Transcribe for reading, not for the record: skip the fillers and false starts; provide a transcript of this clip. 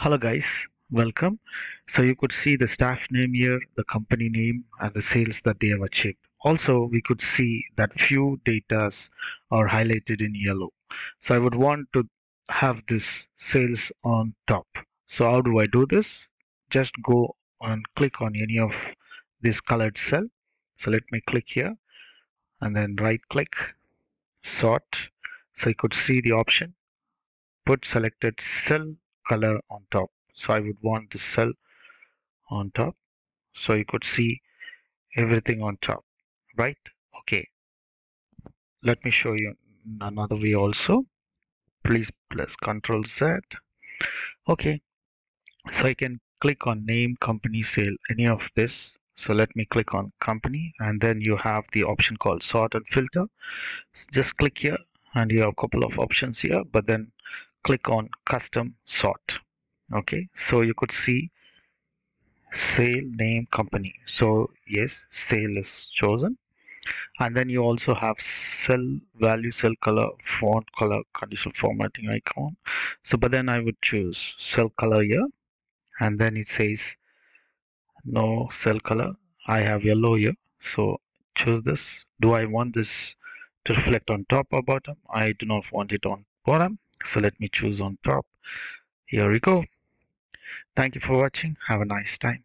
Hello guys, welcome. So you could see the staff name here, the company name and the sales that they have achieved. Also, we could see that few datas are highlighted in yellow. So I would want to have this sales on top. So how do I do this? Just go and click on any of this colored cell. So let me click here and then right click, sort. So you could see the option, put selected cell color on top. So I would want the cell on top, so you could see everything on top, right? Okay, let me show you another way also. Please press Ctrl Z. Okay, so I can click on name, company, sale, any of this. So let me click on company, and then you have the option called sort and filter. Just click here and you have a couple of options here, but then click on custom sort. Okay, so you could see sale, name, company. So yes, sale is chosen, and then you also have cell value, cell color, font color, conditional formatting icon. So but then I would choose cell color here, and then it says no cell color. I have yellow here, so choose this. Do I want this to reflect on top or bottom? I do not want it on bottom, so let me choose on top. Here we go. Thank you for watching. Have a nice time.